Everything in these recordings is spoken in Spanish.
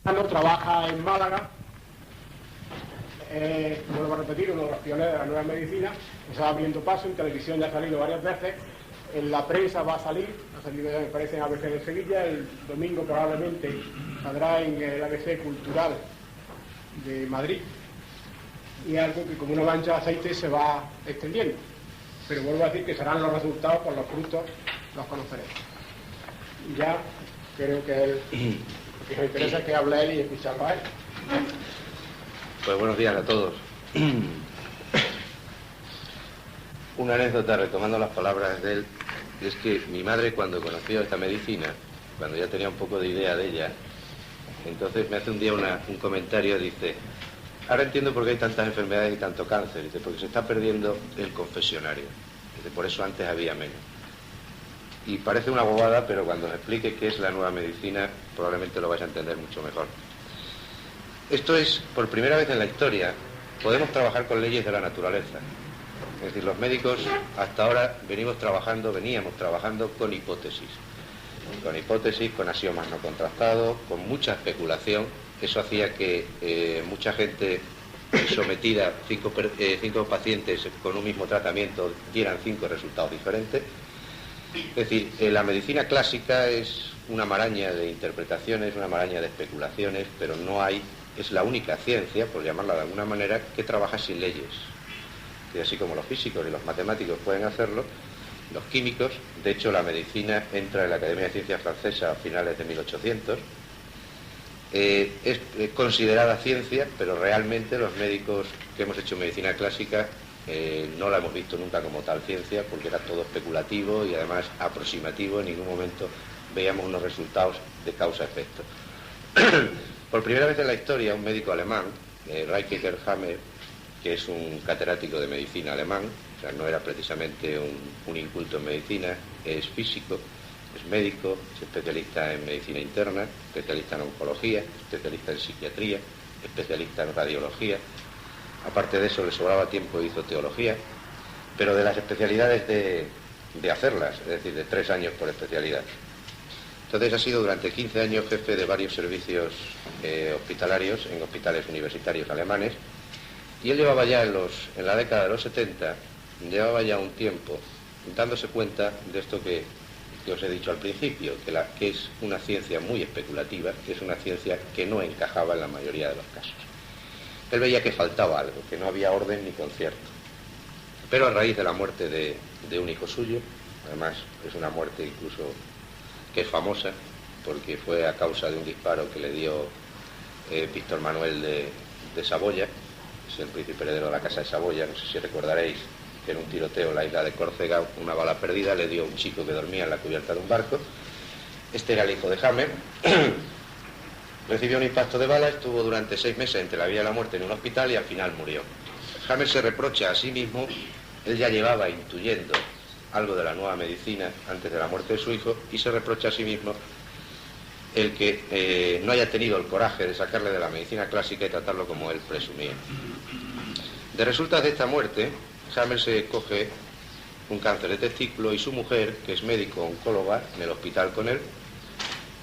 Trabaja en Málaga, vuelvo a repetir, uno de los pioneros de la nueva medicina, que se va abriendo paso, en televisión ya ha salido varias veces, en la prensa va a salir, ha salido ya me parece en ABC de Sevilla, el domingo probablemente saldrá en el ABC Cultural de Madrid, y algo que como una mancha de aceite se va extendiendo, pero vuelvo a decir que serán los resultados, por los frutos los conoceremos. Y ya creo que nos interesa que hable él y escucharlo a él. Pues buenos días a todos. Una anécdota, retomando las palabras de él, es que mi madre, cuando conoció esta medicina, cuando ya tenía un poco de idea de ella, entonces me hace un día un comentario, dice: ahora entiendo por qué hay tantas enfermedades y tanto cáncer, dice, porque se está perdiendo el confesionario, dice, por eso antes había menos. Y parece una bobada, pero cuando me explique qué es la nueva medicina, probablemente lo vais a entender mucho mejor. Esto es, por primera vez en la historia, podemos trabajar con leyes de la naturaleza. Es decir, los médicos hasta ahora veníamos trabajando con hipótesis, con axiomas no contrastados, con mucha especulación. Eso hacía que mucha gente sometida, cinco pacientes con un mismo tratamiento, dieran 5 resultados diferentes. Es decir, la medicina clásica es una maraña de interpretaciones, una maraña de especulaciones, pero es la única ciencia, por llamarla de alguna manera, que trabaja sin leyes. Y así como los físicos y los matemáticos pueden hacerlo, los químicos, de hecho la medicina entra en la Academia de Ciencias francesa a finales de 1800, es considerada ciencia, pero realmente los médicos que hemos hecho medicina clásica no la hemos visto nunca como tal ciencia, porque era todo especulativo y además aproximativo. En ningún momento veíamos unos resultados de causa-efecto. Por primera vez en la historia, un médico alemán, Reinkehr Hammer, que es un catedrático de medicina alemán, o sea, no era precisamente un inculto en medicina, es físico, es médico, es especialista en medicina interna, especialista en oncología, especialista en psiquiatría, especialista en radiología. Aparte de eso, le sobraba tiempo e hizo teología, pero de las especialidades de hacerlas, es decir, de 3 años por especialidad. Entonces ha sido durante 15 años jefe de varios servicios hospitalarios en hospitales universitarios alemanes, y él llevaba ya en la década de los 70, llevaba ya un tiempo dándose cuenta de esto que os he dicho al principio, que es una ciencia muy especulativa, que es una ciencia que no encajaba en la mayoría de los casos. Él veía que faltaba algo, que no había orden ni concierto. Pero a raíz de la muerte de un hijo suyo, además es una muerte incluso que es famosa, porque fue a causa de un disparo que le dio Víctor Manuel de Saboya, es el príncipe heredero de la casa de Saboya, no sé si recordaréis que en un tiroteo en la isla de Córcega, una bala perdida le dio a un chico que dormía en la cubierta de un barco. Este era el hijo de Hammer. Recibió un impacto de bala, estuvo durante 6 meses entre la vida y la muerte en un hospital y al final murió. Hammer se reprocha a sí mismo, él ya llevaba intuyendo algo de la nueva medicina antes de la muerte de su hijo, y se reprocha a sí mismo el que no haya tenido el coraje de sacarle de la medicina clásica y tratarlo como él presumía. De resultas de esta muerte, Hammer se coge un cáncer de testículo y su mujer, que es médico oncóloga en el hospital con él,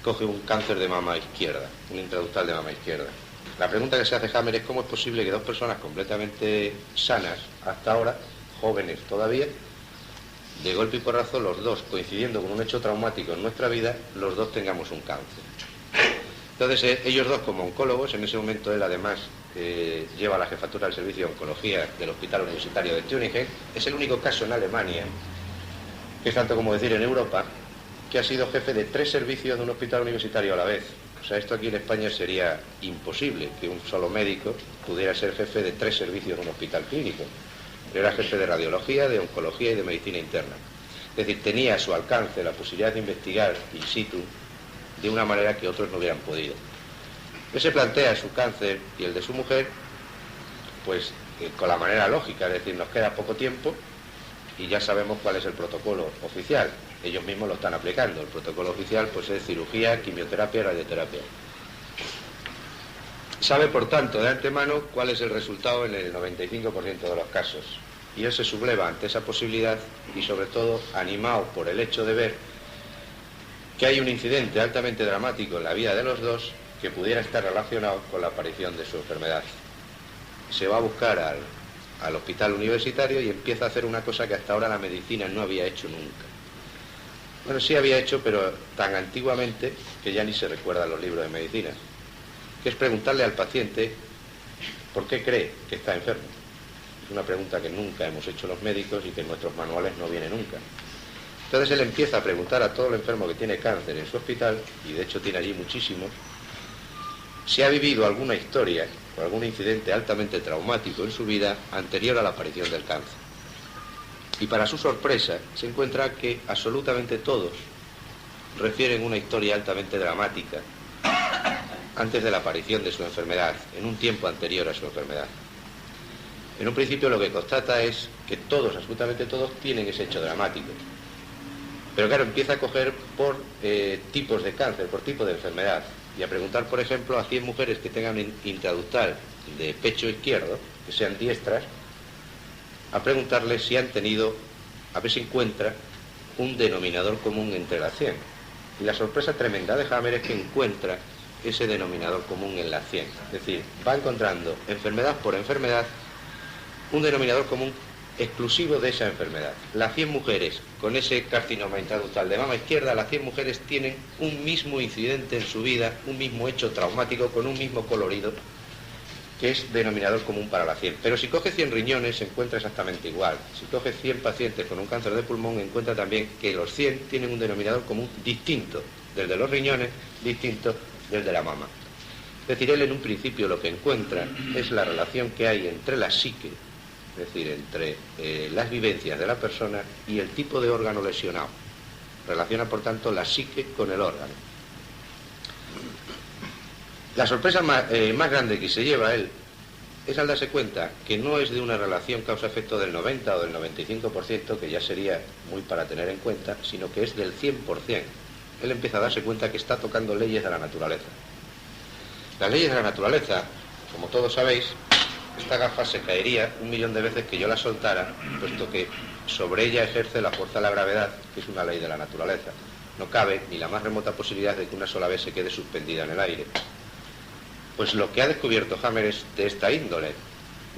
coge un cáncer de mama izquierda, un intraductal de mama izquierda. La pregunta que se hace Hammer es cómo es posible que 2 personas completamente sanas hasta ahora, jóvenes todavía, de golpe y porrazo, los dos, coincidiendo con un hecho traumático en nuestra vida, los dos tengamos un cáncer. Entonces ellos dos como oncólogos, en ese momento él además lleva la jefatura del servicio de oncología del Hospital Universitario de Tübingen, es el único caso en Alemania, que es tanto como decir en Europa, que ha sido jefe de 3 servicios de un hospital universitario a la vez. O sea, esto aquí en España sería imposible, que un solo médico pudiera ser jefe de 3 servicios de un hospital clínico. Era jefe de radiología, de oncología y de medicina interna. Es decir, tenía a su alcance la posibilidad de investigar in situ de una manera que otros no hubieran podido. Él se plantea su cáncer y el de su mujer, pues con la manera lógica, es decir, nos queda poco tiempo y ya sabemos cuál es el protocolo oficial. Ellos mismos lo están aplicando. El protocolo oficial pues es cirugía, quimioterapia y radioterapia. Sabe, por tanto, de antemano cuál es el resultado en el 95% de los casos. Y él se subleva ante esa posibilidad y, sobre todo, animado por el hecho de ver que hay un incidente altamente dramático en la vida de los dos que pudiera estar relacionado con la aparición de su enfermedad. Se va a buscar al hospital universitario y empieza a hacer una cosa que hasta ahora la medicina no había hecho nunca. Bueno, sí había hecho, pero tan antiguamente que ya ni se recuerdan los libros de medicina, que es preguntarle al paciente por qué cree que está enfermo. Es una pregunta que nunca hemos hecho los médicos y que en nuestros manuales no viene nunca. Entonces él empieza a preguntar a todo el enfermo que tiene cáncer en su hospital, y de hecho tiene allí muchísimos, si ha vivido alguna historia o algún incidente altamente traumático en su vida anterior a la aparición del cáncer. Y para su sorpresa se encuentra que absolutamente todos refieren una historia altamente dramática antes de la aparición de su enfermedad, en un tiempo anterior a su enfermedad. En un principio lo que constata es que todos, absolutamente todos, tienen ese hecho dramático. Pero claro, empieza a coger por tipos de cáncer, por tipo de enfermedad, y a preguntar, por ejemplo, a 100 mujeres que tengan intraductal de pecho izquierdo, que sean diestras, a preguntarles si han tenido, a ver si encuentra un denominador común entre las 100. Y la sorpresa tremenda de Hammer es que encuentra ese denominador común en las 100. Es decir, va encontrando enfermedad por enfermedad un denominador común exclusivo de esa enfermedad. Las 100 mujeres con ese carcinoma intraductal de mama izquierda, las 100 mujeres tienen un mismo incidente en su vida, un mismo hecho traumático con un mismo colorido, que es denominador común para las 100. Pero si coge 100 riñones se encuentra exactamente igual. Si coge 100 pacientes con un cáncer de pulmón encuentra también que los 100 tienen un denominador común distinto del de los riñones, distinto del de la mama. Es decir, él en un principio lo que encuentra es la relación que hay entre la psique, es decir, entre las vivencias de la persona y el tipo de órgano lesionado. Relaciona, por tanto, la psique con el órgano. La sorpresa más grande que se lleva él es al darse cuenta que no es de una relación causa-efecto del 90 o del 95%, que ya sería muy para tener en cuenta, sino que es del 100%. Él empieza a darse cuenta que está tocando leyes de la naturaleza. Las leyes de la naturaleza, como todos sabéis, esta gafa se caería 1.000.000 de veces que yo la soltara, puesto que sobre ella ejerce la fuerza de la gravedad, que es una ley de la naturaleza. No cabe ni la más remota posibilidad de que una sola vez se quede suspendida en el aire. Pues lo que ha descubierto Hammer es de esta índole.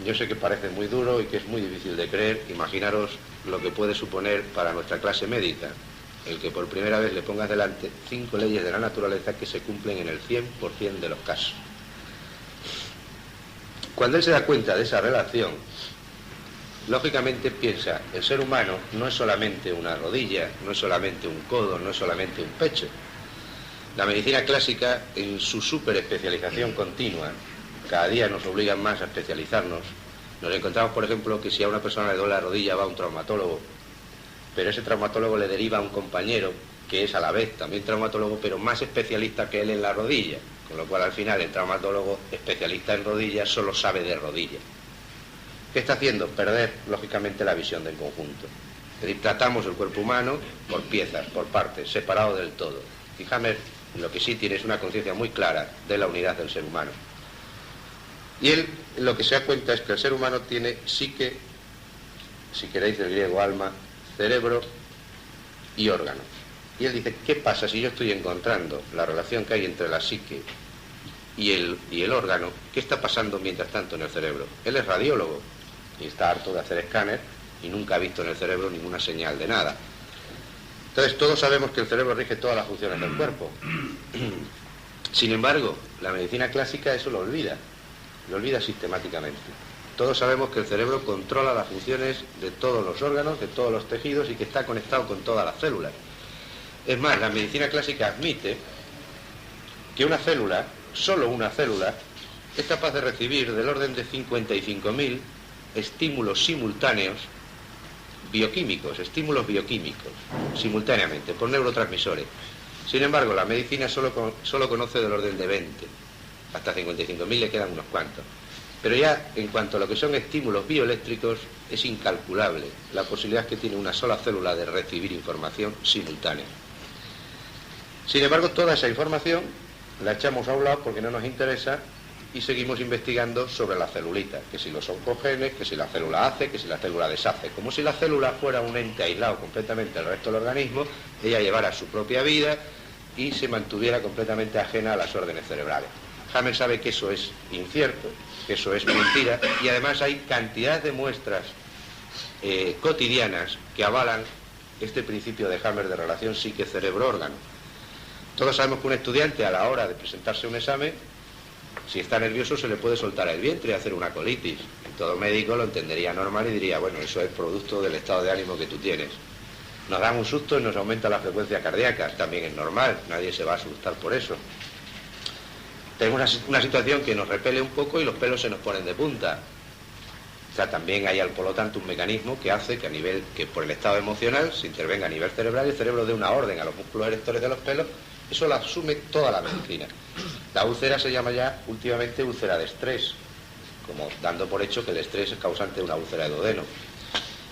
Yo sé que parece muy duro y que es muy difícil de creer. Imaginaros lo que puede suponer para nuestra clase médica el que por primera vez le pongas delante 5 leyes de la naturaleza que se cumplen en el 100% de los casos. Cuando él se da cuenta de esa relación, lógicamente piensa, el ser humano no es solamente una rodilla, no es solamente un codo, no es solamente un pecho. La medicina clásica, en su superespecialización continua, cada día nos obligan más a especializarnos. Nos encontramos, por ejemplo, que si a una persona le duele la rodilla va a un traumatólogo, pero ese traumatólogo le deriva a un compañero que es a la vez también traumatólogo, pero más especialista que él en la rodilla, con lo cual al final el traumatólogo especialista en rodillas solo sabe de rodillas. ¿Qué está haciendo? Perder, lógicamente, la visión del conjunto. Es decir, tratamos el cuerpo humano por piezas, por partes, separado del todo. Y Hammer lo que sí tiene es una conciencia muy clara de la unidad del ser humano. Y él lo que se da cuenta es que el ser humano tiene psique, si queréis del griego alma, cerebro y órgano. Y él dice, ¿qué pasa si yo estoy encontrando la relación que hay entre la psique y el órgano? ¿Qué está pasando mientras tanto en el cerebro? Él es radiólogo y está harto de hacer escáner y nunca ha visto en el cerebro ninguna señal de nada. Entonces todos sabemos que el cerebro rige todas las funciones del cuerpo. Sin embargo, la medicina clásica eso lo olvida sistemáticamente. Todos sabemos que el cerebro controla las funciones de todos los órganos, de todos los tejidos y que está conectado con todas las células. Es más, la medicina clásica admite que una célula, solo una célula, es capaz de recibir del orden de 55.000 estímulos simultáneos bioquímicos, estímulos bioquímicos, simultáneamente, por neurotransmisores. Sin embargo, la medicina solo conoce del orden de 20. Hasta 55.000 le quedan unos cuantos. Pero ya en cuanto a lo que son estímulos bioeléctricos, es incalculable la posibilidad que tiene una sola célula de recibir información simultánea. Sin embargo, toda esa información la echamos a un lado porque no nos interesa y seguimos investigando sobre la celulita, que si los oncogenes, que si la célula hace, que si la célula deshace, como si la célula fuera un ente aislado completamente del resto del organismo, ella llevara su propia vida y se mantuviera completamente ajena a las órdenes cerebrales. Hammer sabe que eso es incierto, que eso es mentira, y además hay cantidad de muestras cotidianas que avalan este principio de Hammer de relación psique-cerebro-órgano. Todos sabemos que un estudiante, a la hora de presentarse a un examen, si está nervioso se le puede soltar el vientre y hacer una colitis. Todo médico lo entendería normal y diría, bueno, eso es producto del estado de ánimo que tú tienes. Nos dan un susto y nos aumenta la frecuencia cardíaca, también es normal, nadie se va a asustar por eso. Tenemos una situación que nos repele un poco y los pelos se nos ponen de punta. O sea, también hay, por lo tanto, un mecanismo que hace que por el estado emocional se intervenga a nivel cerebral y el cerebro dé una orden a los músculos erectores de los pelos. Eso lo asume toda la medicina. La úlcera se llama ya últimamente úlcera de estrés, como dando por hecho que el estrés es causante de una úlcera de duodeno.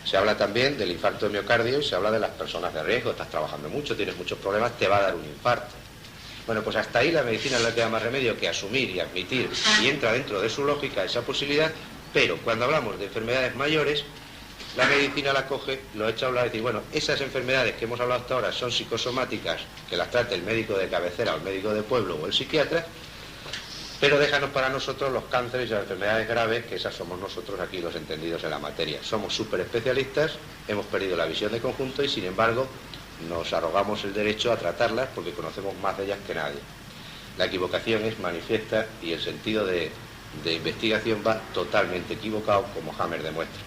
Se habla también del infarto de miocardio y se habla de las personas de riesgo. Estás trabajando mucho, tienes muchos problemas, te va a dar un infarto. Bueno, pues hasta ahí la medicina no le queda más remedio que asumir y admitir, y entra dentro de su lógica esa posibilidad, pero cuando hablamos de enfermedades mayores, la medicina la coge, lo echa a hablar y dice, bueno, esas enfermedades que hemos hablado hasta ahora son psicosomáticas, que las trate el médico de cabecera o el médico de pueblo o el psiquiatra, pero déjanos para nosotros los cánceres y las enfermedades graves, que esas somos nosotros aquí los entendidos en la materia. Somos súper especialistas, hemos perdido la visión de conjunto y sin embargo nos arrogamos el derecho a tratarlas porque conocemos más de ellas que nadie. La equivocación es manifiesta y el sentido de investigación va totalmente equivocado, como Hammer demuestra.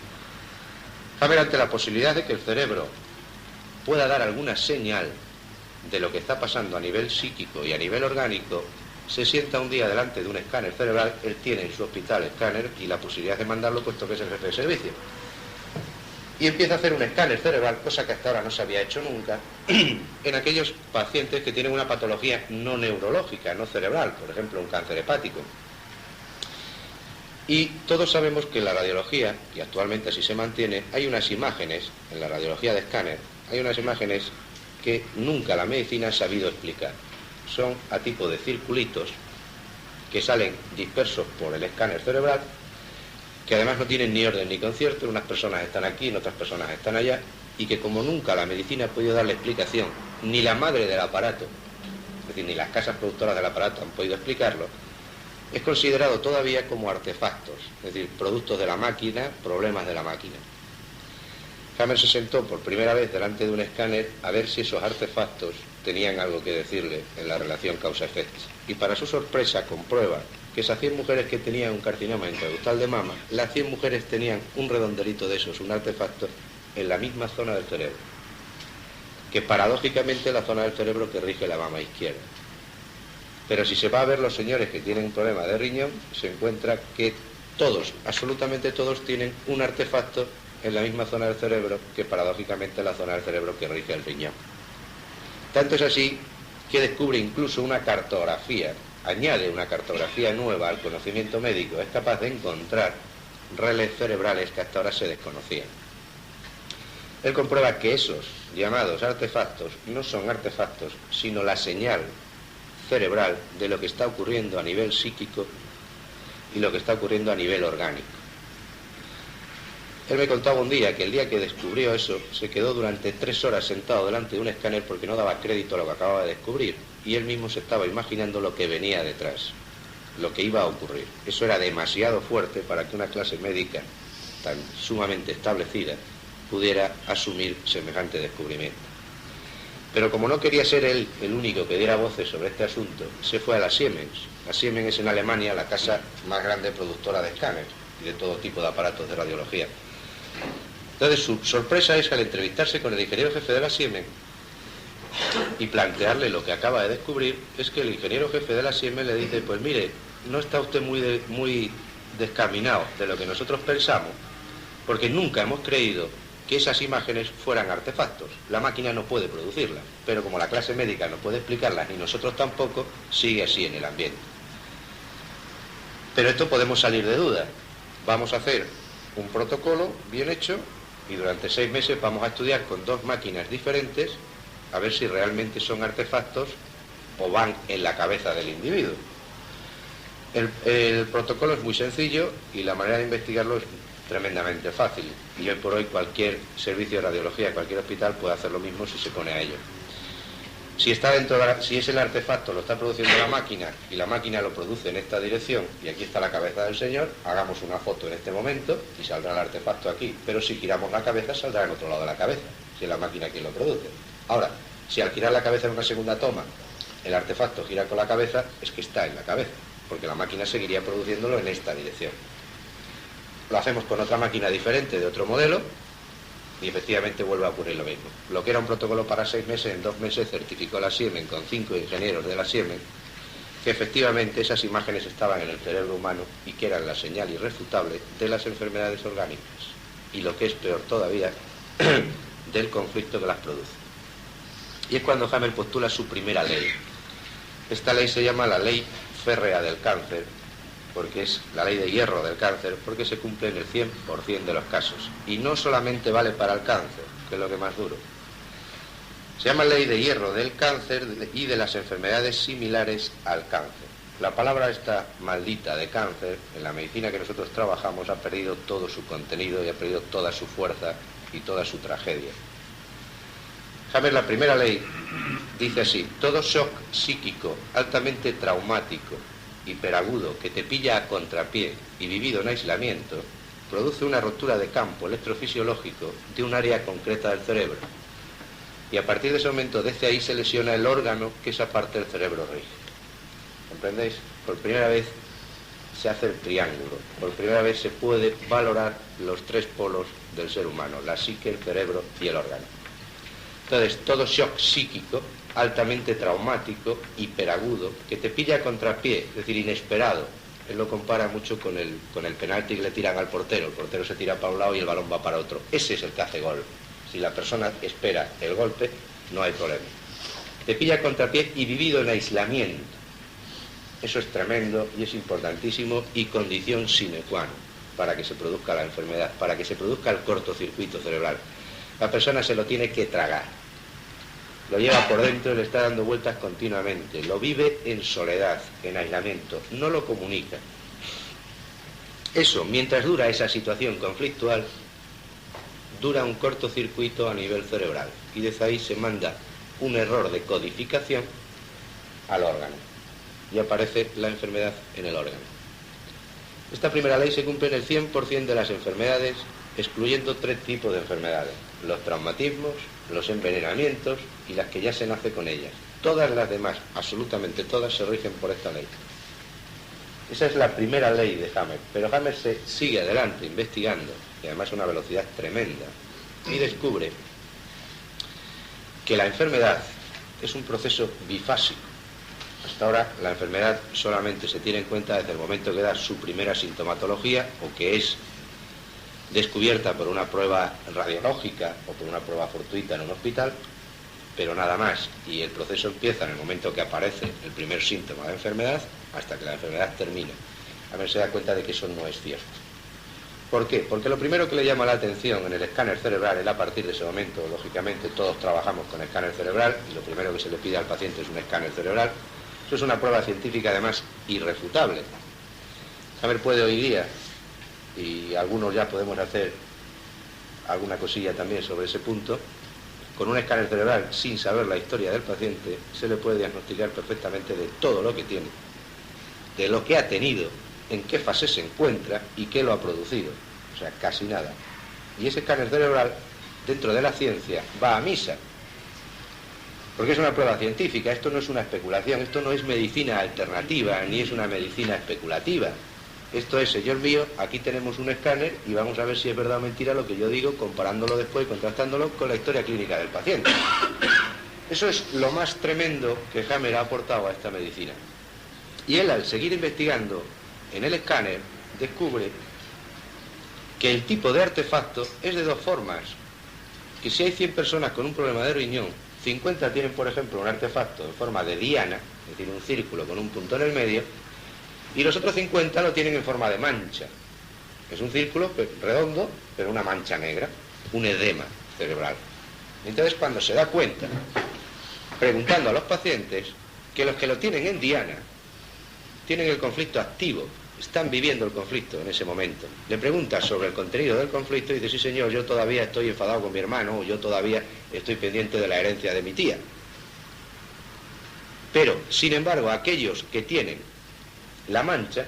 Hammer, ante la posibilidad de que el cerebro pueda dar alguna señal de lo que está pasando a nivel psíquico y a nivel orgánico, se sienta un día delante de un escáner cerebral. Él tiene en su hospital escáner y la posibilidad de mandarlo, puesto que es el jefe de servicio. Y empieza a hacer un escáner cerebral, cosa que hasta ahora no se había hecho nunca, en aquellos pacientes que tienen una patología no neurológica, no cerebral, por ejemplo, un cáncer hepático. Y todos sabemos que en la radiología, y actualmente así se mantiene, hay unas imágenes, en la radiología de escáner, hay unas imágenes que nunca la medicina ha sabido explicar. Son a tipo de circulitos que salen dispersos por el escáner cerebral, que además no tienen ni orden ni concierto, unas personas están aquí, en otras personas están allá, y que como nunca la medicina ha podido darle explicación, ni la madre del aparato, es decir, ni las casas productoras del aparato han podido explicarlo, es considerado todavía como artefactos, es decir, productos de la máquina, problemas de la máquina. Hammer se sentó por primera vez delante de un escáner a ver si esos artefactos tenían algo que decirle en la relación causa-efecto. Y para su sorpresa comprueba que esas 100 mujeres que tenían un carcinoma intraductal de mama, las 100 mujeres tenían un redondelito de esos, un artefacto, en la misma zona del cerebro, que paradójicamente es la zona del cerebro que rige la mama izquierda. Pero si se va a ver los señores que tienen un problema de riñón, se encuentra que todos, absolutamente todos, tienen un artefacto en la misma zona del cerebro que paradójicamente es la zona del cerebro que rige el riñón. Tanto es así que descubre incluso una cartografía, añade una cartografía nueva al conocimiento médico, es capaz de encontrar relés cerebrales que hasta ahora se desconocían. Él comprueba que esos llamados artefactos no son artefactos, sino la señal cerebral de lo que está ocurriendo a nivel psíquico y lo que está ocurriendo a nivel orgánico. Él me contaba un día que el día que descubrió eso, se quedó durante 3 horas sentado delante de un escáner porque no daba crédito a lo que acababa de descubrir, y él mismo se estaba imaginando lo que venía detrás, lo que iba a ocurrir. Eso era demasiado fuerte para que una clase médica tan sumamente establecida pudiera asumir semejante descubrimiento. Pero como no quería ser él el único que diera voces sobre este asunto, se fue a la Siemens. La Siemens es en Alemania la casa más grande productora de escáneres y de todo tipo de aparatos de radiología. Entonces su sorpresa es al entrevistarse con el ingeniero jefe de la Siemens y plantearle lo que acaba de descubrir, es que el ingeniero jefe de la Siemens le dice, pues mire, no está usted muy descaminado de lo que nosotros pensamos, porque nunca hemos creído que esas imágenes fueran artefactos. La máquina no puede producirlas, pero como la clase médica no puede explicarlas, ni nosotros tampoco, sigue así en el ambiente. Pero esto podemos salir de duda. Vamos a hacer un protocolo bien hecho y durante 6 meses vamos a estudiar con 2 máquinas diferentes a ver si realmente son artefactos o van en la cabeza del individuo. El protocolo es muy sencillo y la manera de investigarlo es tremendamente fácil, y hoy por hoy cualquier servicio de radiología, cualquier hospital puede hacer lo mismo si se pone a ello. Si está dentro de si es el artefacto, lo está produciendo la máquina y la máquina lo produce en esta dirección y aquí está la cabeza del señor, hagamos una foto en este momento y saldrá el artefacto aquí. Pero si giramos la cabeza, saldrá en otro lado de la cabeza, si es la máquina quien lo produce. Ahora, si al girar la cabeza en una segunda toma, el artefacto gira con la cabeza, es que está en la cabeza, porque la máquina seguiría produciéndolo en esta dirección. Lo hacemos con otra máquina diferente, de otro modelo, y efectivamente vuelve a ocurrir lo mismo. Lo que era un protocolo para 6 meses, en 2 meses certificó la Siemens con 5 ingenieros de la Siemens que efectivamente esas imágenes estaban en el cerebro humano y que eran la señal irrefutable de las enfermedades orgánicas y, lo que es peor todavía, del conflicto que las produce. Y es cuando Hammer postula su primera ley. Esta ley se llama la ley férrea del cáncer, porque es la ley de hierro del cáncer, porque se cumple en el 100% de los casos. Y no solamente vale para el cáncer, que es lo que más duro. Se llama ley de hierro del cáncer y de las enfermedades similares al cáncer. La palabra esta maldita de cáncer, en la medicina que nosotros trabajamos, ha perdido todo su contenido y ha perdido toda su fuerza y toda su tragedia. Hammer, la primera ley, dice así: todo shock psíquico altamente traumático, hiperagudo, que te pilla a contrapié y vivido en aislamiento, produce una rotura de campo electrofisiológico de un área concreta del cerebro. Y a partir de ese momento, desde ahí se lesiona el órgano que esa parte del cerebro rige. ¿Comprendéis? Por primera vez se hace el triángulo. Por primera vez se puede valorar los 3 polos del ser humano: la psique, el cerebro y el órgano. Entonces, todo shock psíquico altamente traumático, hiperagudo, que te pilla a contrapié, es decir, inesperado. Él lo compara mucho con el penalti que le tiran al portero. El portero se tira para un lado y el balón va para otro. Ese es el que hace gol. Si la persona espera el golpe, no hay problema. Te pilla a contrapié y vivido en aislamiento. Eso es tremendo y es importantísimo y condición sine qua non para que se produzca la enfermedad, para que se produzca el cortocircuito cerebral. La persona se lo tiene que tragar. Lo lleva por dentro y le está dando vueltas continuamente. Lo vive en soledad, en aislamiento. No lo comunica. Eso, mientras dura esa situación conflictual, dura un cortocircuito a nivel cerebral. Y desde ahí se manda un error de codificación al órgano. Y aparece la enfermedad en el órgano. Esta primera ley se cumple en el 100% de las enfermedades, excluyendo 3 tipos de enfermedades: los traumatismos, los envenenamientos y las que ya se nace con ellas. Todas las demás, absolutamente todas, se rigen por esta ley. Esa es la primera ley de Hammer, pero Hammer se sigue adelante investigando, y además a una velocidad tremenda, y descubre que la enfermedad es un proceso bifásico. Hasta ahora la enfermedad solamente se tiene en cuenta desde el momento que da su primera sintomatología o que es descubierta por una prueba radiológica o por una prueba fortuita en un hospital, pero nada más. Y el proceso empieza en el momento que aparece el primer síntoma de enfermedad hasta que la enfermedad termina. A ver, se da cuenta de que eso no es cierto. ¿Por qué? Porque lo primero que le llama la atención en el escáner cerebral, él a partir de ese momento, lógicamente todos trabajamos con escáner cerebral y lo primero que se le pide al paciente es un escáner cerebral. Eso es una prueba científica además irrefutable. Hammer puede hoy día, y algunos ya podemos hacer alguna cosilla también sobre ese punto, con un escáner cerebral, sin saber la historia del paciente, se le puede diagnosticar perfectamente de todo lo que tiene, de lo que ha tenido, en qué fase se encuentra y qué lo ha producido. O sea, casi nada. Y ese escáner cerebral, dentro de la ciencia, va a misa. Porque es una prueba científica, esto no es una especulación, esto no es medicina alternativa, ni es una medicina especulativa. Esto es, señor mío, aquí tenemos un escáner y vamos a ver si es verdad o mentira lo que yo digo, comparándolo después y contrastándolo con la historia clínica del paciente. Eso es lo más tremendo que Hammer ha aportado a esta medicina. Y él, al seguir investigando en el escáner, descubre que el tipo de artefacto es de 2 formas. Que si hay 100 personas con un problema de riñón, 50 tienen, por ejemplo, un artefacto en forma de diana, es decir, un círculo con un punto en el medio, y los otros 50 lo tienen en forma de mancha. Es un círculo redondo, pero una mancha negra, un edema cerebral. Entonces, cuando se da cuenta, preguntando a los pacientes, que los que lo tienen en diana tienen el conflicto activo, están viviendo el conflicto en ese momento. Le pregunta sobre el contenido del conflicto y dice: sí señor, yo todavía estoy enfadado con mi hermano, o yo todavía estoy pendiente de la herencia de mi tía. Pero, sin embargo, aquellos que tienen la mancha,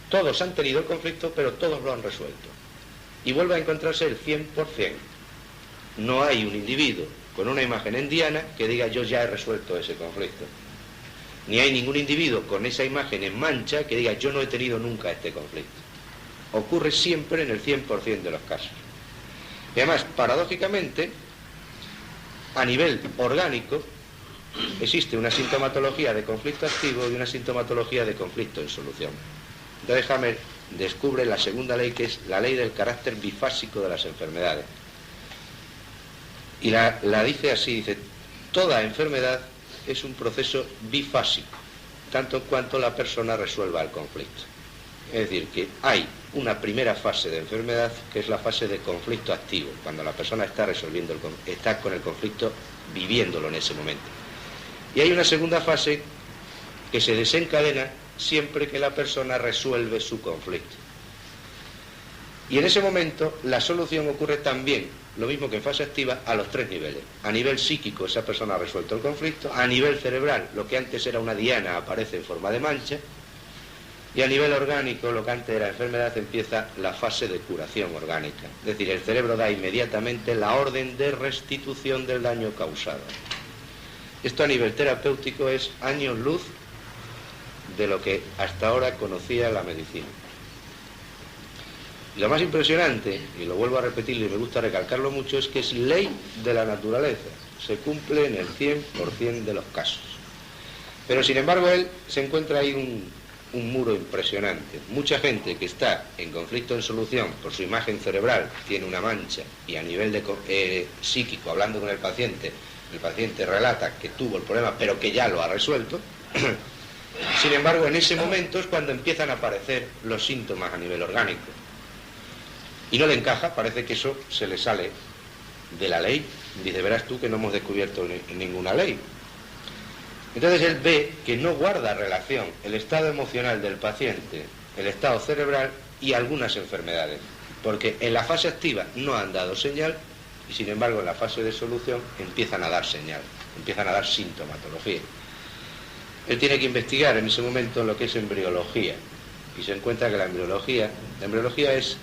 todos han tenido el conflicto, pero todos lo han resuelto. Y vuelve a encontrarse el 100%. No hay un individuo con una imagen en diana que diga yo ya he resuelto ese conflicto. Ni hay ningún individuo con esa imagen en mancha que diga yo no he tenido nunca este conflicto. Ocurre siempre en el 100% de los casos. Y además, paradójicamente, a nivel orgánico, existe una sintomatología de conflicto activo y una sintomatología de conflicto en solución. Entonces Hammer descubre la segunda ley, que es la ley del carácter bifásico de las enfermedades. Y la dice así, dice, toda enfermedad es un proceso bifásico, tanto en cuanto la persona resuelva el conflicto. Es decir, que hay una primera fase de enfermedad, que es la fase de conflicto activo, cuando la persona está está con el conflicto viviéndolo en ese momento. Y hay una segunda fase que se desencadena siempre que la persona resuelve su conflicto. Y en ese momento la solución ocurre también, lo mismo que en fase activa, a los tres niveles. A nivel psíquico, esa persona ha resuelto el conflicto. A nivel cerebral, lo que antes era una diana aparece en forma de mancha. Y a nivel orgánico, lo que antes era enfermedad, empieza la fase de curación orgánica. Es decir, el cerebro da inmediatamente la orden de restitución del daño causado. Esto a nivel terapéutico es años luz de lo que hasta ahora conocía la medicina. Y lo más impresionante, y lo vuelvo a repetir y me gusta recalcarlo mucho, es que es ley de la naturaleza. Se cumple en el 100% de los casos. Pero sin embargo él se encuentra ahí un muro impresionante. Mucha gente que está en conflicto en solución por su imagen cerebral, tiene una mancha, y a nivel de psíquico, hablando con el paciente relata que tuvo el problema pero que ya lo ha resuelto. Sin embargo, en ese momento es cuando empiezan a aparecer los síntomas a nivel orgánico. Y no le encaja, parece que eso se le sale de la ley. Dice, verás tú que no hemos descubierto ninguna ley. Entonces él ve que no guarda relación el estado emocional del paciente, el estado cerebral y algunas enfermedades. Porque en la fase activa no han dado señal y sin embargo en la fase de solución empiezan a dar señal, empiezan a dar sintomatología. Él tiene que investigar en ese momento lo que es embriología y se encuentra que la embriología es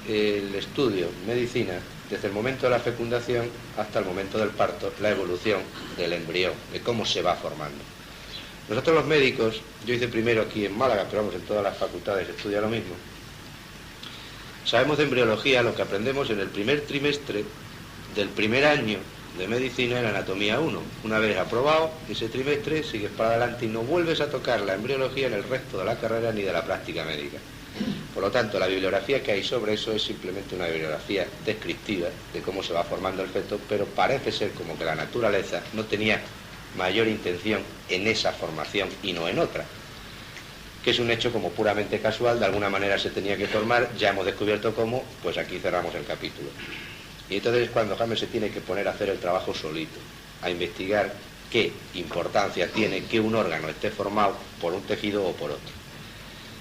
el estudio, medicina, desde el momento de la fecundación hasta el momento del parto, la evolución del embrión, de cómo se va formando. Nosotros los médicos, yo hice primero aquí en Málaga, pero vamos, en todas las facultades se estudia lo mismo, sabemos de embriología lo que aprendemos en el primer trimestre del primer año de medicina en anatomía 1. Una vez aprobado ese trimestre, sigues para adelante y no vuelves a tocar la embriología en el resto de la carrera ni de la práctica médica. Por lo tanto, la bibliografía que hay sobre eso es simplemente una bibliografía descriptiva de cómo se va formando el feto, pero parece ser como que la naturaleza no tenía mayor intención en esa formación y no en otra, que es un hecho como puramente casual, de alguna manera se tenía que formar, ya hemos descubierto cómo, pues aquí cerramos el capítulo. Y entonces es cuando James se tiene que poner a hacer el trabajo solito, a investigar qué importancia tiene que un órgano esté formado por un tejido o por otro.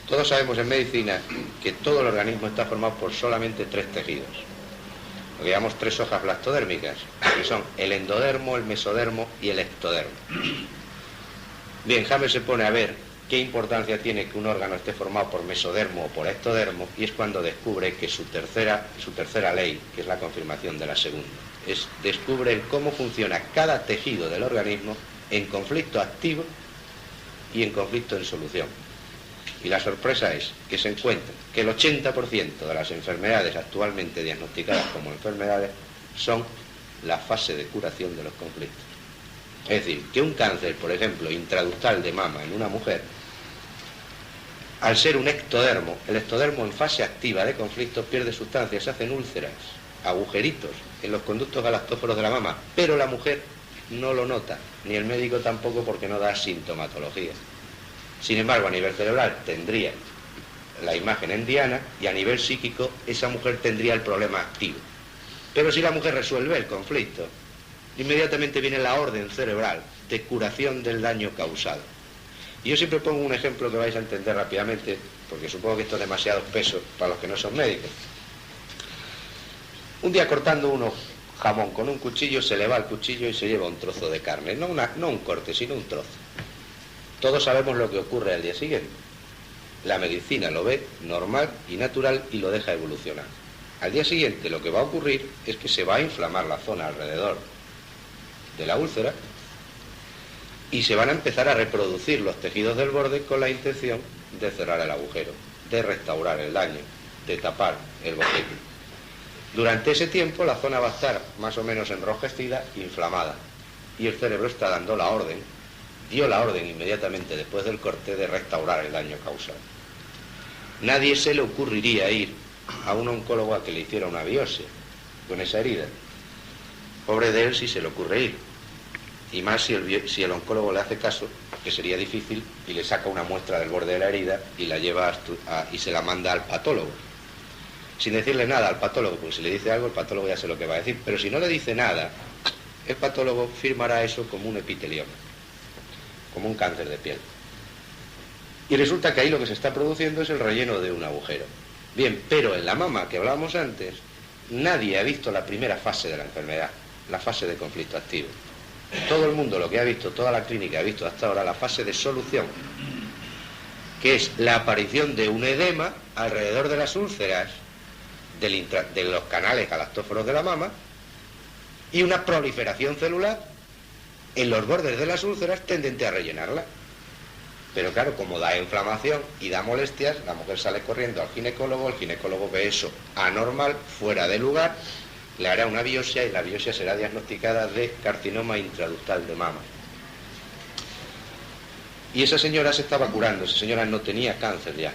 Todos sabemos en medicina que todo el organismo está formado por solamente 3 tejidos, lo que llamamos 3 hojas blastodérmicas, que son el endodermo, el mesodermo y el ectodermo. Bien, James se pone a ver qué importancia tiene que un órgano esté formado por mesodermo o por ectodermo, y es cuando descubre que su tercera ley, que es la confirmación de la segunda, descubre cómo funciona cada tejido del organismo en conflicto activo y en conflicto en solución. Y la sorpresa es que se encuentra que el 80% de las enfermedades actualmente diagnosticadas como enfermedades son la fase de curación de los conflictos. Es decir, que un cáncer, por ejemplo, intraductal de mama en una mujer, al ser un ectodermo, el ectodermo en fase activa de conflictos pierde sustancias, se hacen úlceras, agujeritos en los conductos galactóforos de la mama, pero la mujer no lo nota, ni el médico tampoco, porque no da sintomatología. Sin embargo, a nivel cerebral tendría la imagen en diana y a nivel psíquico esa mujer tendría el problema activo. Pero si la mujer resuelve el conflicto, inmediatamente viene la orden cerebral de curación del daño causado. Y yo siempre pongo un ejemplo que vais a entender rápidamente, porque supongo que esto es demasiado espeso para los que no son médicos. Un día cortando uno jamón con un cuchillo, se le va el cuchillo y se lleva un trozo de carne, no un corte, sino un trozo. Todos sabemos lo que ocurre al día siguiente. La medicina lo ve normal y natural y lo deja evolucionar. Al día siguiente lo que va a ocurrir es que se va a inflamar la zona alrededor de la úlcera y se van a empezar a reproducir los tejidos del borde con la intención de cerrar el agujero, de restaurar el daño, de tapar el boceto. Durante ese tiempo la zona va a estar más o menos enrojecida, inflamada, y el cerebro está dando la orden, dio la orden inmediatamente después del corte de restaurar el daño causado. Nadie se le ocurriría ir a un oncólogo a que le hiciera una biopsia con esa herida. Pobre de él si se le ocurre ir. Y más si el oncólogo le hace caso, que sería difícil, y le saca una muestra del borde de la herida y la lleva y se la manda al patólogo. Sin decirle nada al patólogo, porque si le dice algo, el patólogo ya sé lo que va a decir. Pero si no le dice nada, el patólogo firmará eso como un epitelioma, como un cáncer de piel. Y resulta que ahí lo que se está produciendo es el relleno de un agujero. Bien, pero en la mama que hablábamos antes, nadie ha visto la primera fase de la enfermedad, la fase de conflicto activo. Todo el mundo, lo que ha visto, toda la clínica ha visto hasta ahora, la fase de solución, que es la aparición de un edema alrededor de las úlceras, de los canales galactóforos de la mama, y una proliferación celular en los bordes de las úlceras tendente a rellenarla. Pero claro, como da inflamación y da molestias, la mujer sale corriendo al ginecólogo, el ginecólogo ve eso anormal, fuera de lugar, le hará una biopsia y la biopsia será diagnosticada de carcinoma intraductal de mama. Y esa señora se estaba curando, esa señora no tenía cáncer ya.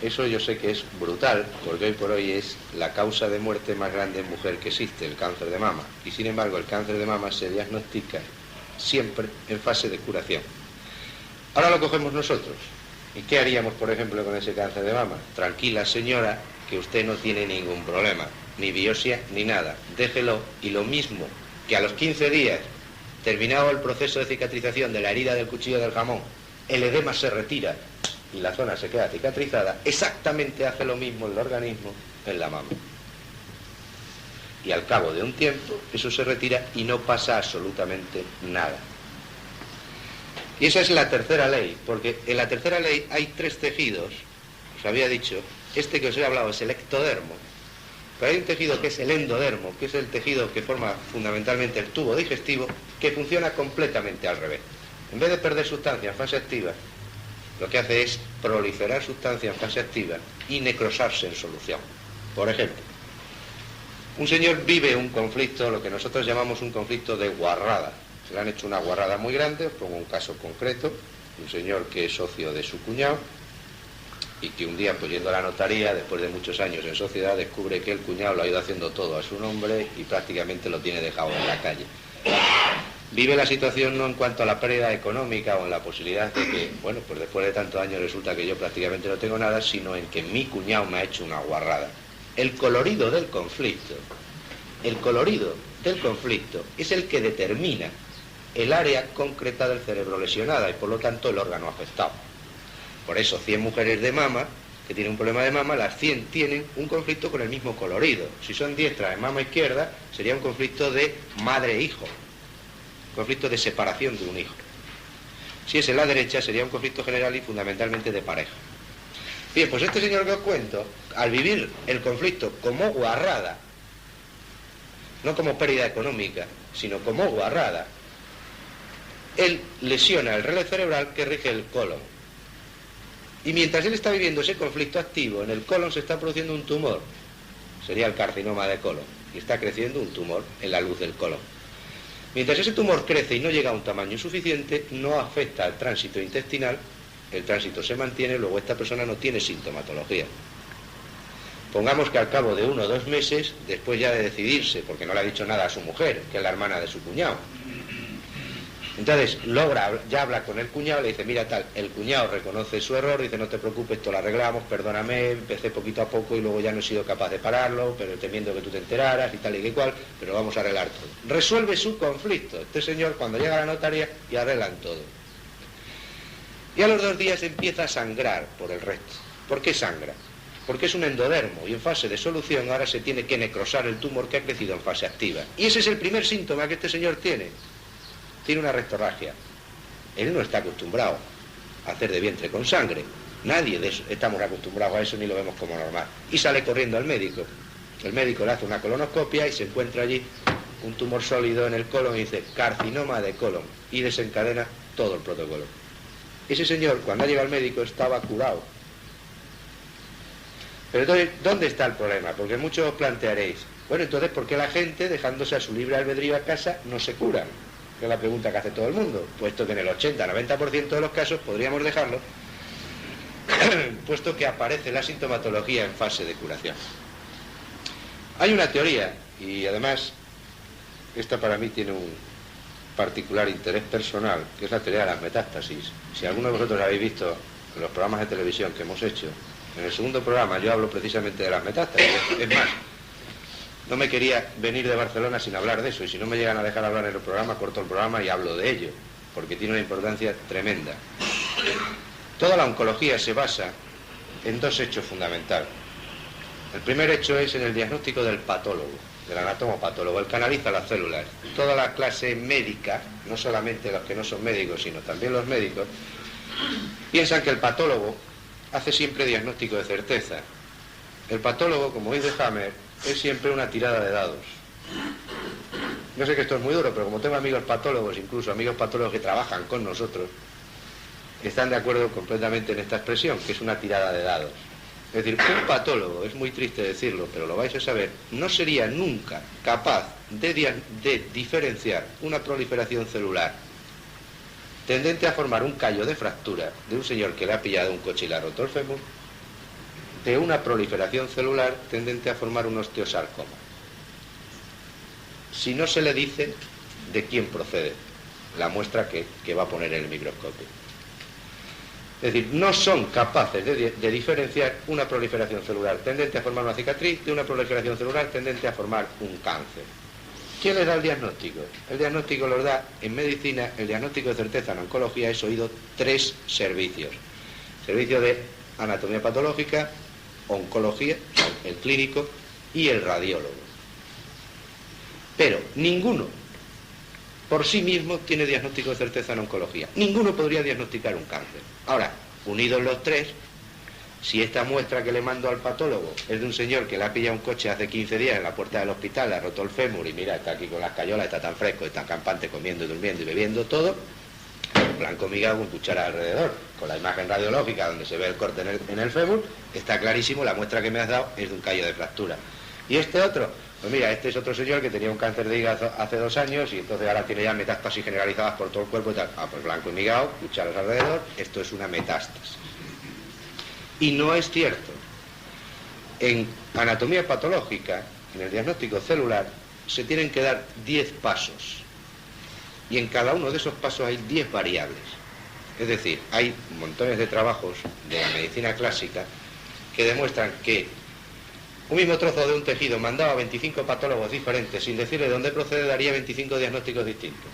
Eso yo sé que es brutal, porque hoy por hoy es la causa de muerte más grande en mujer que existe, el cáncer de mama. Y sin embargo, el cáncer de mama se diagnostica siempre en fase de curación. Ahora lo cogemos nosotros. ¿Y qué haríamos, por ejemplo, con ese cáncer de mama? Tranquila, señora, que usted no tiene ningún problema, ni biopsia, ni nada. Déjelo, y lo mismo que a los 15 días, terminado el proceso de cicatrización de la herida del cuchillo del jamón, el edema se retira y la zona se queda cicatrizada, exactamente hace lo mismo el organismo en la mama. Y al cabo de un tiempo, eso se retira y no pasa absolutamente nada. Y esa es la tercera ley, porque en la tercera ley hay 3 tejidos, os había dicho, este que os he hablado es el ectodermo, pero hay un tejido que es el endodermo, que es el tejido que forma fundamentalmente el tubo digestivo, que funciona completamente al revés. En vez de perder sustancia en fase activa, lo que hace es proliferar sustancia en fase activa y necrosarse en solución. Por ejemplo, un señor vive un conflicto, lo que nosotros llamamos un conflicto de guarrada. Se le han hecho una guarrada muy grande, os pongo un caso concreto, un señor que es socio de su cuñado y que un día, pues yendo a la notaría, después de muchos años en sociedad, descubre que el cuñado lo ha ido haciendo todo a su nombre y prácticamente lo tiene dejado en la calle. Vive la situación no en cuanto a la pérdida económica o en la posibilidad de que, bueno, pues después de tantos años resulta que yo prácticamente no tengo nada, sino en que mi cuñado me ha hecho una guarrada. El colorido del conflicto es el que determina el área concreta del cerebro lesionada y por lo tanto el órgano afectado. Por eso 100 mujeres de mama que tienen un problema de mama, las 100 tienen un conflicto con el mismo colorido. Si son diestras en mama izquierda, sería un conflicto de madre-hijo, un conflicto de separación de un hijo. Si es en la derecha, sería un conflicto general y fundamentalmente de pareja. Bien, pues este señor que os cuento, al vivir el conflicto como guarrada, no como pérdida económica, sino como guarrada, él lesiona el relé cerebral que rige el colon. Y mientras él está viviendo ese conflicto activo, en el colon se está produciendo un tumor, sería el carcinoma de colon, y está creciendo un tumor en la luz del colon. Mientras ese tumor crece y no llega a un tamaño suficiente, no afecta al tránsito intestinal, el tránsito se mantiene, luego esta persona no tiene sintomatología. Pongamos que al cabo de 1 o 2 meses, después ya de decidirse, porque no le ha dicho nada a su mujer, que es la hermana de su cuñado, entonces ya habla con el cuñado, le dice, mira tal, el cuñado reconoce su error, dice, no te preocupes, esto lo arreglamos, perdóname, empecé poquito a poco y luego ya no he sido capaz de pararlo, pero temiendo que tú te enteraras y tal y que igual, pero vamos a arreglar todo. Resuelve su conflicto, este señor cuando llega a la notaría y arreglan todo. Y a los 2 días empieza a sangrar por el resto. ¿Por qué sangra? Porque es un endodermo y en fase de solución ahora se tiene que necrosar el tumor que ha crecido en fase activa. Y ese es el primer síntoma que este señor tiene. Tiene una rectorragia. Él no está acostumbrado a hacer de vientre con sangre. Nadie de eso estamos acostumbrados a eso ni lo vemos como normal. Y sale corriendo al médico. El médico le hace una colonoscopia y se encuentra allí un tumor sólido en el colon y dice carcinoma de colon y desencadena todo el protocolo. Ese señor, cuando ha llegado al médico, estaba curado. Pero entonces, ¿dónde está el problema? Porque muchos os plantearéis, bueno, entonces, ¿por qué la gente, dejándose a su libre albedrío a casa, no se cura? Que es la pregunta que hace todo el mundo, puesto que en el 80-90% de los casos podríamos dejarlo, puesto que aparece la sintomatología en fase de curación. Hay una teoría, y además, esta para mí tiene un particular interés personal, que es la teoría de las metástasis. Si alguno de vosotros habéis visto los programas de televisión que hemos hecho, en el segundo programa yo hablo precisamente de las metástasis. Es más, no me quería venir de Barcelona sin hablar de eso, y si no me llegan a dejar hablar en el programa, corto el programa y hablo de ello, porque tiene una importancia tremenda. Toda la oncología se basa en dos hechos fundamentales. El primer hecho es en el diagnóstico del patólogo, del anatomopatólogo, el que analiza las células. Toda la clase médica, no solamente los que no son médicos, sino también los médicos, piensan que el patólogo hace siempre diagnóstico de certeza. El patólogo, como dice Hammer, es siempre una tirada de dados. Yo sé que esto es muy duro, pero como tengo amigos patólogos, incluso amigos patólogos que trabajan con nosotros, están de acuerdo completamente en esta expresión, que es una tirada de dados. Es decir, un patólogo, es muy triste decirlo, pero lo vais a saber, no sería nunca capaz de diferenciar una proliferación celular tendente a formar un callo de fractura de un señor que le ha pillado un coche y le ha roto el fémur, de una proliferación celular tendente a formar un osteosarcoma. Si no se le dice de quién procede la muestra que va a poner en el microscopio. Es decir, no son capaces de diferenciar una proliferación celular tendente a formar una cicatriz de una proliferación celular tendente a formar un cáncer. ¿Quién les da el diagnóstico? El diagnóstico los da en medicina, el diagnóstico de certeza en oncología es oído 3 servicios. Servicio de anatomía patológica, oncología, el clínico y el radiólogo. Pero ninguno por sí mismo tiene diagnóstico de certeza en oncología. Ninguno podría diagnosticar un cáncer. Ahora, unidos los 3, si esta muestra que le mando al patólogo es de un señor que le ha pillado un coche hace 15 días en la puerta del hospital, le ha roto el fémur y mira, está aquí con las cayolas, está tan fresco, está campante, comiendo y durmiendo y bebiendo todo, blanco migado con cuchara alrededor, con la imagen radiológica donde se ve el corte en el fémur, está clarísimo, la muestra que me has dado es de un callo de fractura. Y este otro, pues mira, este es otro señor que tenía un cáncer de hígado hace 2 años y entonces ahora tiene ya metástasis generalizadas por todo el cuerpo y tal. Ah, pues blanco y migado, cucharas alrededor, esto es una metástasis. Y no es cierto. En anatomía patológica, en el diagnóstico celular, se tienen que dar 10 pasos. Y en cada uno de esos pasos hay 10 variables. Es decir, hay montones de trabajos de la medicina clásica que demuestran que un mismo trozo de un tejido mandado a 25 patólogos diferentes sin decirle de dónde procede daría 25 diagnósticos distintos.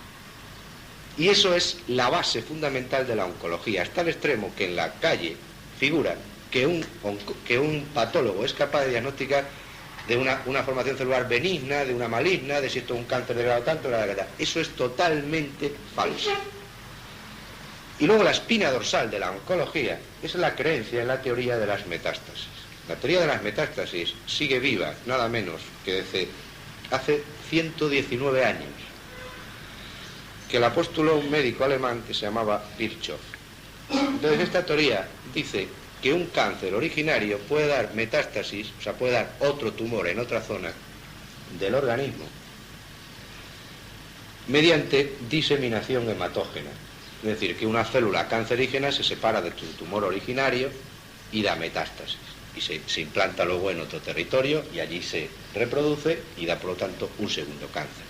Y eso es la base fundamental de la oncología, hasta el extremo que en la calle figura que un patólogo es capaz de diagnosticar de una formación celular benigna, de una maligna, de si esto es un cáncer de grado tanto, eso es totalmente falso. Y luego la espina dorsal de la oncología es la creencia en la teoría de las metástasis. La teoría de las metástasis sigue viva, nada menos que desde hace 119 años, que la postuló un médico alemán que se llamaba Virchow. Entonces esta teoría dice que un cáncer originario puede dar metástasis, o sea, puede dar otro tumor en otra zona del organismo, mediante diseminación hematógena. Es decir, que una célula cancerígena se separa de tu tumor originario y da metástasis. Y se implanta luego en otro territorio y allí se reproduce y da por lo tanto un segundo cáncer.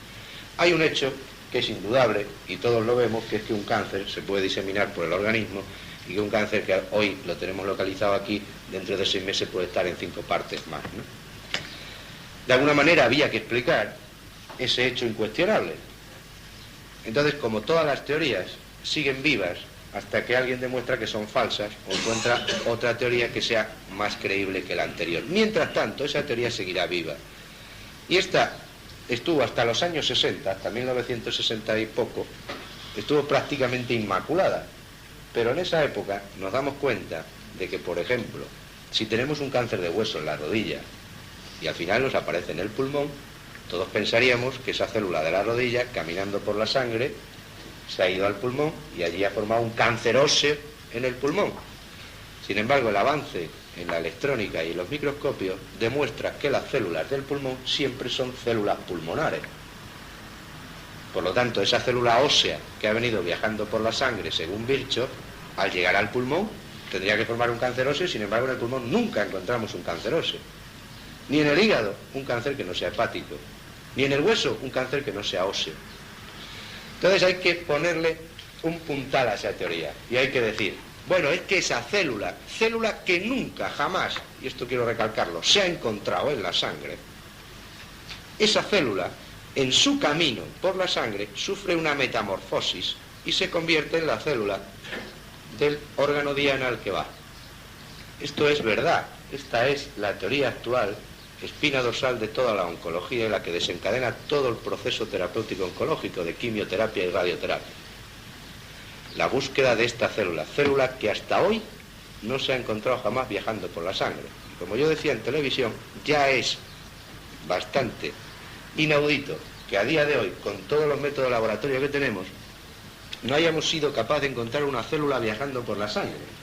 Hay un hecho que es indudable y todos lo vemos, que es que un cáncer se puede diseminar por el organismo y que un cáncer que hoy lo tenemos localizado aquí, dentro de 6 meses puede estar en 5 partes más, ¿no? De alguna manera había que explicar ese hecho incuestionable. Entonces, como todas las teorías siguen vivas hasta que alguien demuestra que son falsas o encuentra otra teoría que sea más creíble que la anterior. Mientras tanto, esa teoría seguirá viva. Y esta estuvo hasta los años 60, hasta 1960 y poco, estuvo prácticamente inmaculada. Pero en esa época nos damos cuenta de que, por ejemplo, si tenemos un cáncer de hueso en la rodilla y al final nos aparece en el pulmón, todos pensaríamos que esa célula de la rodilla, caminando por la sangre, se ha ido al pulmón y allí ha formado un cáncer óseo en el pulmón. Sin embargo, el avance en la electrónica y en los microscopios demuestra que las células del pulmón siempre son células pulmonares. Por lo tanto, esa célula ósea que ha venido viajando por la sangre, según Virchow, al llegar al pulmón, tendría que formar un cáncer óseo. Sin embargo, en el pulmón nunca encontramos un cáncer óseo. Ni en el hígado, un cáncer que no sea hepático. Ni en el hueso, un cáncer que no sea óseo. Entonces hay que ponerle un puntal a esa teoría. Y hay que decir, bueno, es que esa célula que nunca, jamás, y esto quiero recalcarlo, se ha encontrado en la sangre, esa célula, en su camino por la sangre, sufre una metamorfosis y se convierte en la célula del órgano diana al que va. Esto es verdad, esta es la teoría actual, espina dorsal de toda la oncología y la que desencadena todo el proceso terapéutico oncológico de quimioterapia y radioterapia. La búsqueda de esta célula que hasta hoy no se ha encontrado jamás viajando por la sangre. Y como yo decía en televisión, ya es bastante inaudito que a día de hoy, con todos los métodos de laboratorio que tenemos, no hayamos sido capaces de encontrar una célula viajando por la sangre.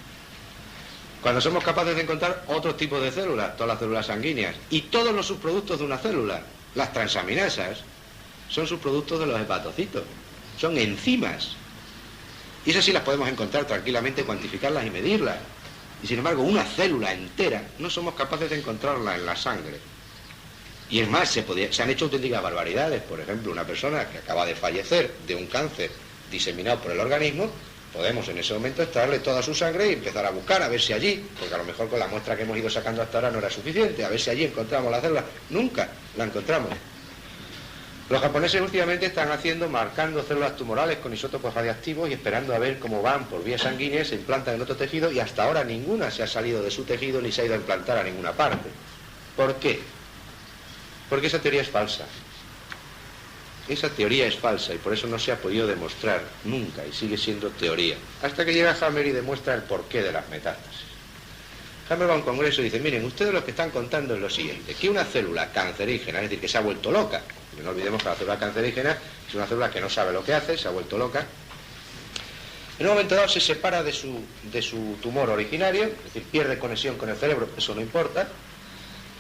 Cuando somos capaces de encontrar otro tipo de células, todas las células sanguíneas, y todos los subproductos de una célula, las transaminasas, son subproductos de los hepatocitos, son enzimas. Y esas sí las podemos encontrar tranquilamente, cuantificarlas y medirlas. Y sin embargo, una célula entera no somos capaces de encontrarla en la sangre. Y es más, se han hecho auténticas barbaridades. Por ejemplo, una persona que acaba de fallecer de un cáncer diseminado por el organismo, podemos en ese momento extraerle toda su sangre y empezar a buscar, a ver si allí, porque a lo mejor con la muestra que hemos ido sacando hasta ahora no era suficiente, a ver si allí encontramos la célula. Nunca la encontramos. Los japoneses últimamente están marcando células tumorales con isótopos radiactivos y esperando a ver cómo van por vías sanguíneas, se implantan en otro tejido y hasta ahora ninguna se ha salido de su tejido ni se ha ido a implantar a ninguna parte. ¿Por qué? Porque esa teoría es falsa. Esa teoría es falsa y por eso no se ha podido demostrar nunca y sigue siendo teoría. Hasta que llega Hammer y demuestra el porqué de las metástasis. Hammer va a un congreso y dice, miren, ustedes lo que están contando es lo siguiente, que una célula cancerígena, es decir, que se ha vuelto loca, porque no olvidemos que la célula cancerígena es una célula que no sabe lo que hace, se ha vuelto loca, en un momento dado se separa de su tumor originario, es decir, pierde conexión con el cerebro, eso no importa,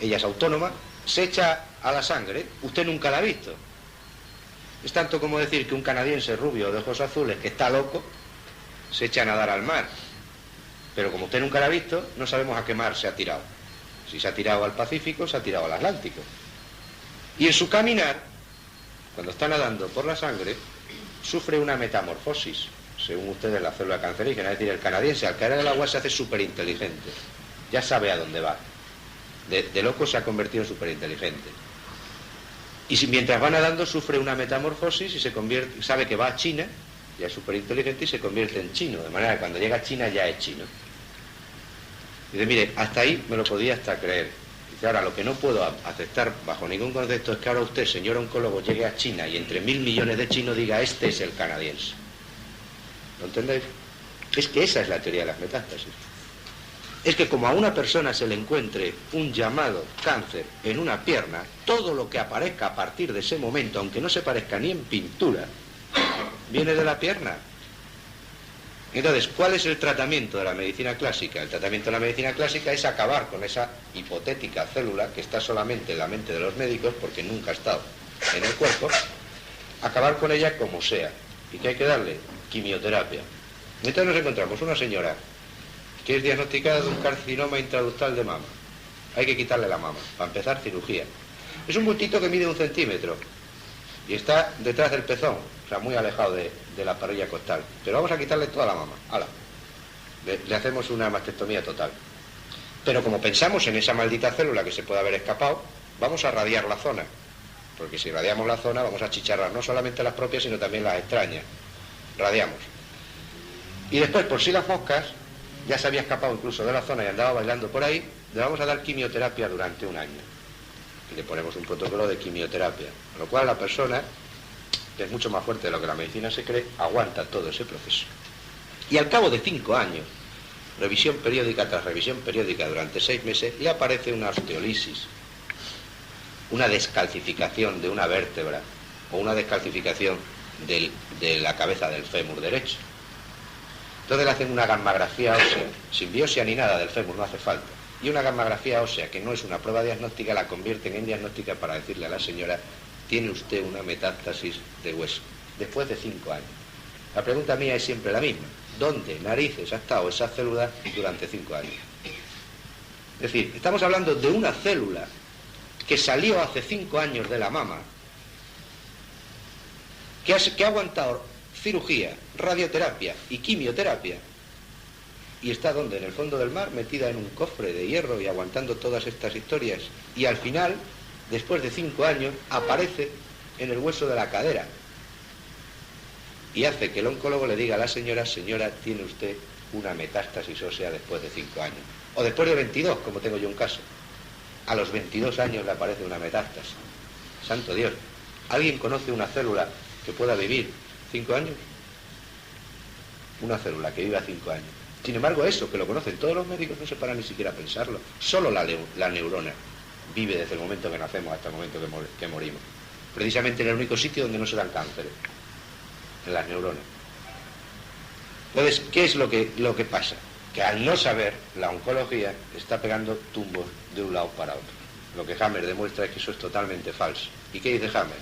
ella es autónoma, se echa a la sangre, usted nunca la ha visto. Es tanto como decir que un canadiense rubio de ojos azules que está loco se echa a nadar al mar. Pero como usted nunca la ha visto, no sabemos a qué mar se ha tirado. Si se ha tirado al Pacífico, se ha tirado al Atlántico. Y en su caminar, cuando está nadando por la sangre, sufre una metamorfosis, según ustedes, la célula cancerígena. Es decir, el canadiense al caer en el agua se hace superinteligente. Ya sabe a dónde va. De loco se ha convertido en superinteligente. Y mientras va nadando sufre una metamorfosis y sabe que va a China, ya es superinteligente y se convierte en chino. De manera que cuando llega a China ya es chino. Dice, mire, hasta ahí me lo podía hasta creer. Dice, ahora lo que no puedo aceptar bajo ningún concepto es que ahora usted, señor oncólogo, llegue a China y entre 1.000 millones de chinos diga, este es el canadiense. ¿Lo entendéis? Es que esa es la teoría de las metástasis. Es que como a una persona se le encuentre un llamado cáncer en una pierna, todo lo que aparezca a partir de ese momento, aunque no se parezca ni en pintura, viene de la pierna. Entonces, ¿cuál es el tratamiento de la medicina clásica? El tratamiento de la medicina clásica es acabar con esa hipotética célula que está solamente en la mente de los médicos, porque nunca ha estado en el cuerpo, acabar con ella como sea, y que hay que darle quimioterapia. Entonces nos encontramos una señora que es diagnosticada de un carcinoma intraductal de mama. Hay que quitarle la mama, para empezar cirugía. Es un bultito que mide 1 centímetro y está detrás del pezón, o sea, muy alejado de la parrilla costal. Pero vamos a quitarle toda la mama. ¡Hala! Le hacemos una mastectomía total. Pero como pensamos en esa maldita célula que se puede haber escapado, vamos a radiar la zona. Porque si radiamos la zona vamos a chicharrar no solamente las propias, sino también las extrañas. Radiamos. Y después, por si las moscas, ya se había escapado incluso de la zona y andaba bailando por ahí, le vamos a dar quimioterapia durante 1 año. Y le ponemos un protocolo de quimioterapia. Con lo cual la persona que es mucho más fuerte de lo que la medicina se cree, aguanta todo ese proceso. Y al cabo de 5 años, revisión periódica tras revisión periódica durante 6 meses, le aparece una osteolisis, una descalcificación de una vértebra o una descalcificación de la cabeza del fémur derecho. Entonces le hacen una gammagrafía ósea, sin biopsia ni nada del fémur, no hace falta. Y una gammagrafía ósea, que no es una prueba diagnóstica, la convierten en diagnóstica para decirle a la señora: tiene usted una metástasis de hueso, después de 5 años. La pregunta mía es siempre la misma: ¿dónde narices ha estado esa célula durante 5 años? Es decir, estamos hablando de una célula que salió hace 5 años de la mama, que ha aguantado cirugía, radioterapia y quimioterapia, y está donde, en el fondo del mar, metida en un cofre de hierro y aguantando todas estas historias, y al final, después de 5 años, aparece en el hueso de la cadera y hace que el oncólogo le diga a la señora: señora, tiene usted una metástasis ósea después de 5 años, o después de 22, como tengo yo un caso. A los 22 años le aparece una metástasis. Santo Dios, ¿alguien conoce una célula que pueda vivir 5 años? Una célula que viva 5 años. Sin embargo, eso, que lo conocen todos los médicos, no se para ni siquiera a pensarlo. Solo la neurona vive desde el momento que nacemos hasta el momento que morimos. Precisamente en el único sitio donde no se dan cánceres, en las neuronas. Entonces, ¿qué es lo que pasa? Que al no saber, la oncología está pegando tumbos de un lado para otro. Lo que Hammer demuestra es que eso es totalmente falso. ¿Y qué dice Hammer?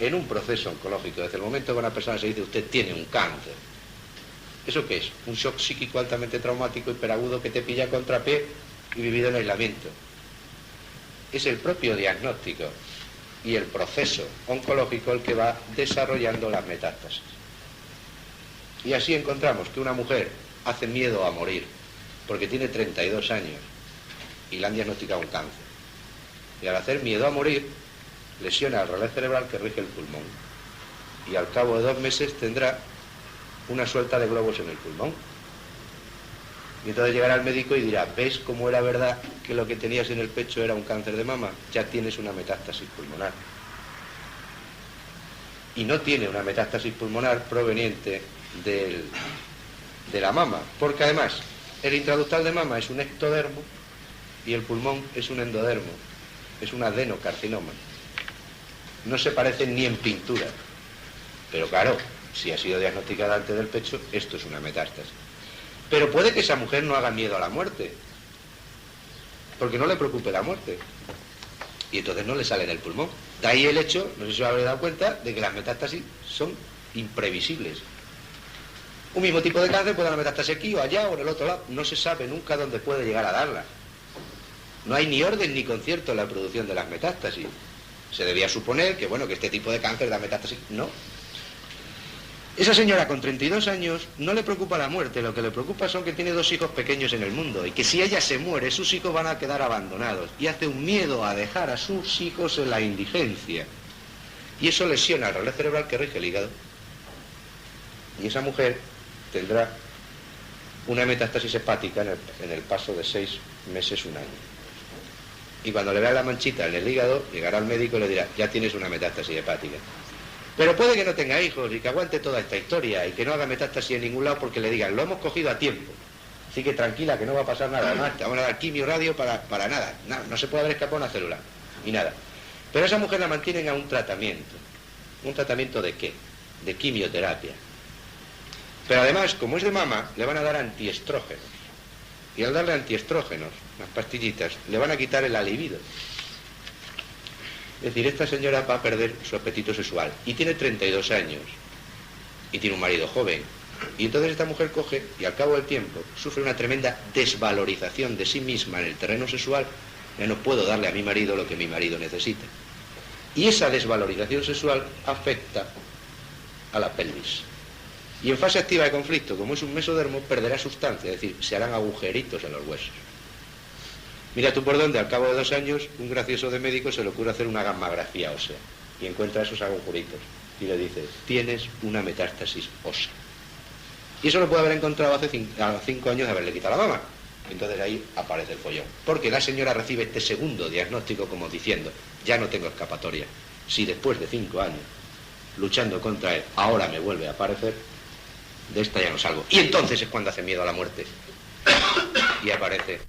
En un proceso oncológico, desde el momento que una persona se dice: usted tiene un cáncer, ¿eso qué es? Un shock psíquico altamente traumático, hiperagudo, que te pilla a contrapié y vivido en aislamiento. Es el propio diagnóstico y el proceso oncológico el que va desarrollando las metástasis. Y así encontramos que una mujer hace miedo a morir porque tiene 32 años y le han diagnosticado un cáncer. Y al hacer miedo a morir, lesiona el relé cerebral que rige el pulmón. Y al cabo de 2 meses tendrá una suelta de globos en el pulmón. Y entonces llegará el médico y dirá: ¿ves cómo era verdad que lo que tenías en el pecho era un cáncer de mama? Ya tienes una metástasis pulmonar. Y no tiene una metástasis pulmonar proveniente de la mama, porque además el intraductal de mama es un ectodermo y el pulmón es un endodermo, es un adenocarcinoma. No se parecen ni en pintura, pero claro, si ha sido diagnosticada antes del pecho, esto es una metástasis. Pero puede que esa mujer no haga miedo a la muerte, porque no le preocupe la muerte, y entonces no le sale en el pulmón. De ahí el hecho, no sé si os habréis dado cuenta, de que las metástasis son imprevisibles. Un mismo tipo de cáncer puede dar una metástasis aquí o allá o en el otro lado. No se sabe nunca dónde puede llegar a darla. No hay ni orden ni concierto en la producción de las metástasis. Se debía suponer que, bueno, que este tipo de cáncer da metástasis. No. Esa señora con 32 años no le preocupa la muerte, lo que le preocupa son que tiene 2 hijos pequeños en el mundo y que si ella se muere, sus hijos van a quedar abandonados. Y hace un miedo a dejar a sus hijos en la indigencia. Y eso lesiona el relé cerebral que rige el hígado. Y esa mujer tendrá una metástasis hepática en el paso de 6 meses, 1 año. Y cuando le vea la manchita en el hígado, llegará al médico y le dirá: ya tienes una metástasis hepática. Pero puede que no tenga hijos y que aguante toda esta historia y que no haga metástasis en ningún lado porque le digan: lo hemos cogido a tiempo. Así que tranquila, que no va a pasar nada. No, te vamos a dar quimio, radio para nada. No se puede haber escapado una célula. Ni nada. Pero a esa mujer la mantienen a un tratamiento. ¿Un tratamiento de qué? De quimioterapia. Pero además, como es de mama, le van a dar antiestrógenos. Y al darle antiestrógenos, unas pastillitas, le van a quitar el libido. Es decir, esta señora va a perder su apetito sexual. Y tiene 32 años. Y tiene un marido joven. Y entonces esta mujer coge y al cabo del tiempo sufre una tremenda desvalorización de sí misma en el terreno sexual. Ya no puedo darle a mi marido lo que mi marido necesita. Y esa desvalorización sexual afecta a la pelvis. Y en fase activa de conflicto, como es un mesodermo, perderá sustancia, es decir, se harán agujeritos en los huesos. Mira tú por dónde, al cabo de 2 años, un gracioso de médico se le ocurre hacer una gammagrafía ósea y encuentra esos agujeritos y le dice: tienes una metástasis ósea. Y eso lo puede haber encontrado hace 5 años de haberle quitado la mama. Entonces ahí aparece el follón. Porque la señora recibe este segundo diagnóstico como diciendo: ya no tengo escapatoria. Si después de 5 años luchando contra él, ahora me vuelve a aparecer, de esta ya no salgo. Y entonces es cuando hace miedo a la muerte. Y aparece